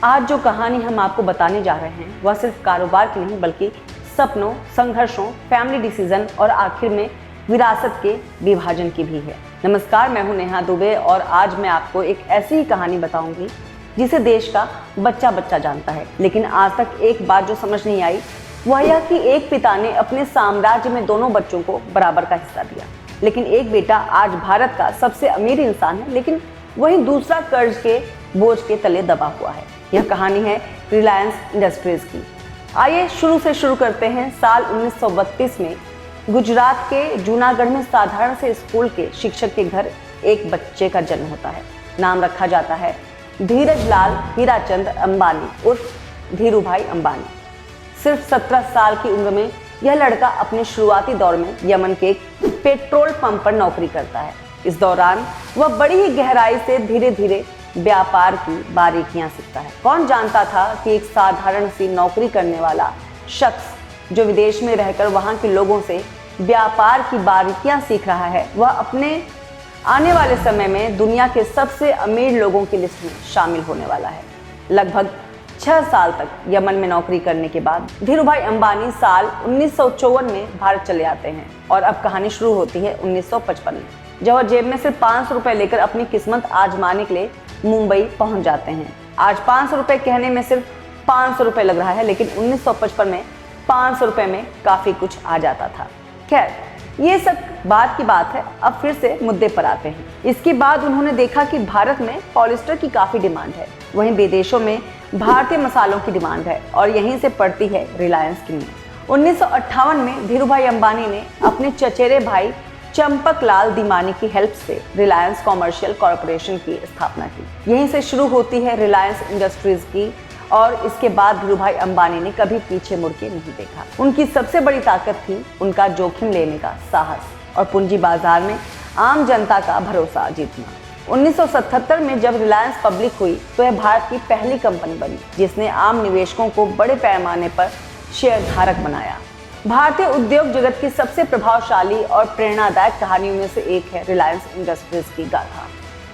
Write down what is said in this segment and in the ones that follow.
आज जो कहानी हम आपको बताने जा रहे हैं वह सिर्फ कारोबार की नहीं बल्कि सपनों, संघर्षों, फैमिली डिसीजन और आखिर में विरासत के विभाजन की भी है। नमस्कार, मैं हूं नेहा दुबे और आज मैं आपको एक ऐसी ही कहानी बताऊंगी जिसे देश का बच्चा बच्चा जानता है, लेकिन आज तक एक बात जो समझ नहीं आई वह यह कि एक पिता ने अपने साम्राज्य में दोनों बच्चों को बराबर का हिस्सा दिया, लेकिन एक बेटा आज भारत का सबसे अमीर इंसान है, लेकिन वहीं दूसरा कर्ज के बोझ के तले दबा हुआ है। यह कहानी है रिलायंस इंडस्ट्रीज की। आइए शुरू से शुरू करते हैं। साल 1932 में गुजरात के जूनागढ़ में साधारण से स्कूल के शिक्षक के घर एक बच्चे का जन्म होता है। नाम रखा जाता है धीरज लाल हीराचंद अंबानी उर्फ धीरू भाई अंबानी। सिर्फ 17 साल की उम्र में यह लड़का अपने शुरुआती दौर में यमन के एक पेट्रोल पंप पर नौकरी करता है। इस दौरान वह बड़ी ही गहराई से धीरे धीरे व्यापार की बारीकियां सीखता है। कौन जानता था कि एक साधारण सी नौकरी करने वाला शख्स जो विदेश में रहकर वहां के लोगों से व्यापार की बारीकियां सीख रहा है, वह अपने आने वाले समय में दुनिया के सबसे अमीर लोगों की लिस्ट में शामिल होने वाला है। लगभग 6 साल तक यमन में नौकरी करने के बाद धीरू भाई अंबानी साल 1954 में भारत चले आते हैं और अब कहानी शुरू होती है 1955 में, जब वह जेब में सिर्फ 500 रुपए लेकर अपनी किस्मत आजमाने के लिए मुंबई पहुंच जाते हैं। आज 500 रुपए कहने में सिर्फ 500 रुपए लग रहा है, लेकिन 1955 में 500 रुपए में काफी कुछ आ जाता था। खैर, ये सब बात की बात है। अब फिर से मुद्दे पर आते हैं। इसके बाद उन्होंने देखा कि भारत में पॉलिस्टर की काफी डिमांड है, वहीं विदेशों में भारतीय मसालों की डिमांड है और यहीं से पड़ती है रिलायंस की नींव। 1958 में धीरू भाई अंबानी ने अपने चचेरे भाई चंपक लाल दीमानी की हेल्प से रिलायंस कॉमर्शियल कॉरपोरेशन की स्थापना की। यहीं से शुरू होती है रिलायंस इंडस्ट्रीज की और इसके बाद धीरू भाई अंबानी ने कभी पीछे मुड़ के नहीं देखा। उनकी सबसे बड़ी ताकत थी उनका जोखिम लेने का साहस और पूंजी बाजार में आम जनता का भरोसा जीतना। 1977 में जब रिलायंस पब्लिक हुई तो यह भारत की पहली कंपनी बनी जिसने आम निवेशकों को बड़े पैमाने पर शेयरधारक बनाया। भारतीय उद्योग जगत की सबसे प्रभावशाली और प्रेरणादायक कहानियों में से एक है रिलायंस इंडस्ट्रीज की गाथा।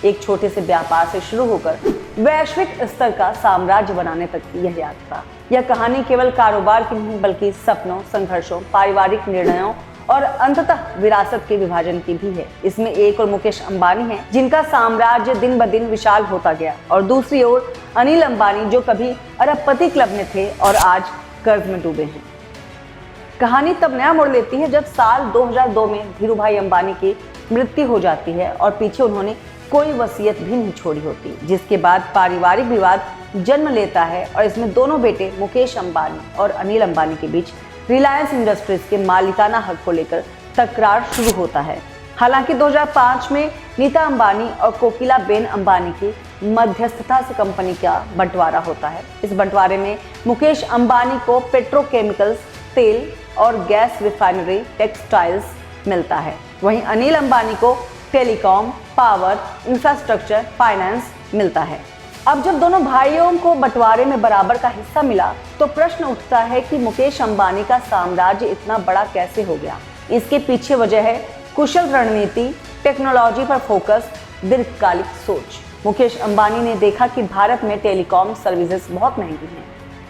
एक छोटे से व्यापार से शुरू होकर वैश्विक स्तर का साम्राज्य बनाने तक की यह यात्रा। यह कहानी केवल कारोबार की नहीं बल्कि सपनों, संघर्षों, पारिवारिक निर्णयों और अंततः विरासत के विभाजन की भी है। इसमें एक और मुकेश अंबानी है जिनका साम्राज्य दिन ब दिन विशाल होता गया और दूसरी ओर अनिल अंबानी जो कभी अरबपति क्लब में थे और आज कर्ज में डूबे हैं। कहानी तब नया मोड़ लेती है जब साल 2002 में धीरू भाई अंबानी की मृत्यु हो जाती है और पीछे उन्होंने कोई वसीयत भी नहीं छोड़ी होती, जिसके बाद पारिवारिक विवाद जन्म लेता है और इसमें दोनों बेटे मुकेश अंबानी और अनिल अंबानी के बीच रिलायंस इंडस्ट्रीज के मालिकाना हक को लेकर तकरार शुरू होता है। हालांकि 2005 में नीता अंबानी और कोकिला बेन अंबानी की मध्यस्थता से कंपनी का बंटवारा होता है। इस बंटवारे में मुकेश अंबानी को पेट्रोकेमिकल्स, तेल और गैस रिफाइनरी, टेक्सटाइल्स मिलता है, वहीं अनिल अंबानी को टेलीकॉम, पावर, इंफ्रास्ट्रक्चर, फाइनेंस मिलता है। अब जब दोनों भाइयों को बंटवारे में बराबर का हिस्सा मिला तो प्रश्न उठता है कि मुकेश अंबानी का साम्राज्य इतना बड़ा कैसे हो गया। इसके पीछे वजह है कुशल रणनीति, टेक्नोलॉजी पर फोकस, दीर्घकालिक सोच। मुकेश अंबानी ने देखा कि भारत में टेलीकॉम सर्विसेज बहुत महंगी हैं।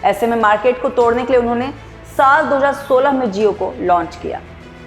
ऐसे में मार्केट को तोड़ने के लिए उन्होंने साल 2016 में जियो को लॉन्च किया।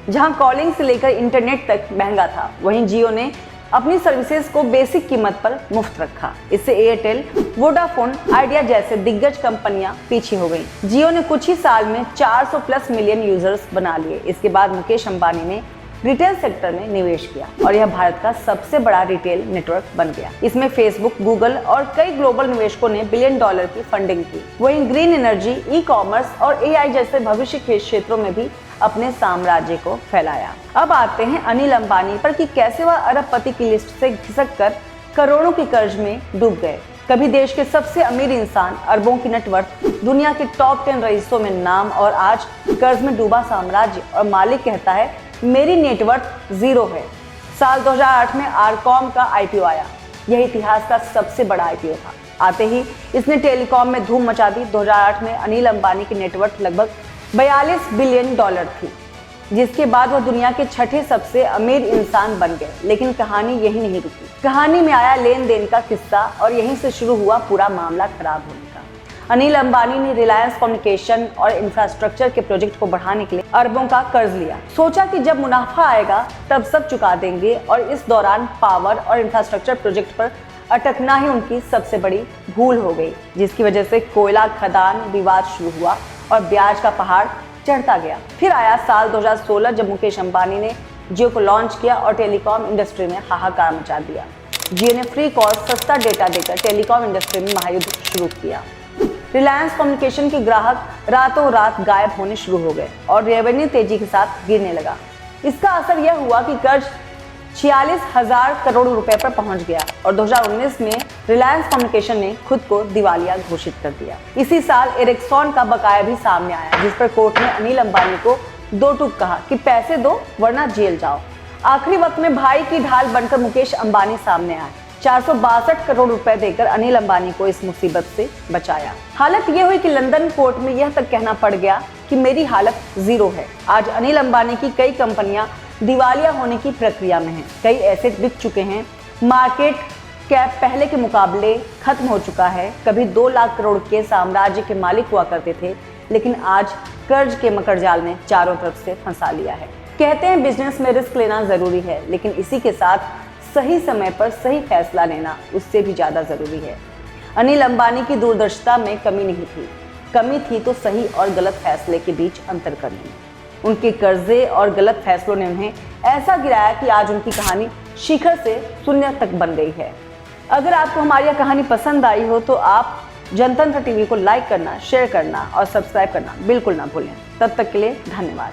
जहां कॉलिंग से लेकर इंटरनेट तक महंगा था, वहीं जियो ने अपनी सर्विसेज को बेसिक कीमत पर मुफ्त रखा। इससे एयरटेल, वोडाफोन, आइडिया जैसे दिग्गज कंपनियां पीछे हो गईं। जियो ने कुछ ही साल में 400+ मिलियन यूजर्स बना लिए। इसके बाद मुकेश अंबानी ने रिटेल सेक्टर में निवेश किया और यह भारत का सबसे बड़ा रिटेल नेटवर्क बन गया। इसमें फेसबुक, गूगल और कई ग्लोबल निवेशकों ने $1 बिलियन की फंडिंग की। वहीं ग्रीन एनर्जी, ई कॉमर्स और AI जैसे भविष्य के क्षेत्रों में भी अपने साम्राज्य को फैलाया। अब आते हैं अनिल अंबानी पर कि कैसे वह अरबपति की लिस्ट से खिसक कर करोड़ों के कर्ज में डूब गए। कभी देश के सबसे अमीर इंसान, अरबों की नेटवर्थ, दुनिया के टॉप 10 रईसों में नाम और आज कर्ज में डूबा साम्राज्य और मालिक कहता है मेरी नेटवर्थ 0 है। साल 2008 में आरकॉम का IPO आया। यह इतिहास का सबसे बड़ा IPO था। आते ही इसने टेलीकॉम में धूम मचा दी। 2008 में अनिल अंबानी की नेटवर्थ लगभग $42 बिलियन थी, जिसके बाद वह दुनिया के छठे सबसे अमीर इंसान बन गए। लेकिन कहानी यही नहीं रुकी। कहानी में आया लेन देन का किस्सा और यहीं से शुरू हुआ पूरा मामला खराब होने का। अनिल अंबानी ने रिलायंस कम्युनिकेशन और इंफ्रास्ट्रक्चर के प्रोजेक्ट को बढ़ाने के लिए अरबों का कर्ज लिया। सोचा कि जब मुनाफा आएगा तब सब चुका देंगे, और इस दौरान पावर और इंफ्रास्ट्रक्चर प्रोजेक्ट पर अटकना ही उनकी सबसे बड़ी भूल हो गई, जिसकी वजह से कोयला खदान विवाद शुरू हुआ और ब्याज का पहाड़ चढ़ता गया। फिर आया साल 2016 जब मुकेश अंबानी ने जियो को लॉन्च किया और टेलीकॉम इंडस्ट्री में हाहाकार मचा दिया। जियो ने फ्री कॉल सस्ता डेटा देकर टेलीकॉम इंडस्ट्री में महायुद्ध शुरू किया। रिलायंस कम्युनिकेशन के ग्राहक रातों रात गायब होने शुरू हो गए और रेवेन्यू तेजी के साथ गिरने लगा। इसका असर यह हुआ कि कर्ज 46,000 करोड़ रुपए पर पहुंच गया और 2019 में रिलायंस कम्युनिकेशन ने खुद को दिवालिया घोषित कर दिया। इसी साल एरिक्सॉन का बकाया भी सामने आया, जिस पर कोर्ट ने अनिल अंबानी को दो टूक कहा कि पैसे दो वरना जेल जाओ। आखिरी वक्त में भाई की ढाल बनकर मुकेश अंबानी सामने आए। 462 करोड़ रुपए देकर अनिल अंबानी को इस मुसीबत से बचाया। हालत ये हुई कि लंदन कोर्ट में यह तक कहना पड़ गया कि मेरी हालत जीरो है। आज अनिल अंबानी की कई कंपनियां दिवालिया होने की प्रक्रिया में हैं। कई एसेट बिक चुके हैं। मार्केट कैप पहले के मुकाबले खत्म हो चुका है। कभी 2 लाख करोड़ के साम्राज्य के मालिक हुआ करते थे, लेकिन आज कर्ज के मकड़जाल ने चारों तरफ से फंसा लिया है। कहते हैं बिजनेस में रिस्क लेना जरूरी है, लेकिन इसी के साथ सही समय पर सही फैसला लेना उससे भी ज्यादा जरूरी है। अनिल अंबानी की दूरदर्शिता में कमी नहीं थी, कमी थी तो सही और गलत फैसले के बीच अंतर करने में। उनके कर्जे और गलत फैसलों ने उन्हें ऐसा गिराया कि आज उनकी कहानी शिखर से शून्य तक बन गई है। अगर आपको हमारी यह कहानी पसंद आई हो तो आप जनतंत्र टीवी को लाइक करना, शेयर करना और सब्सक्राइब करना बिल्कुल ना भूलें। तब तक के लिए धन्यवाद।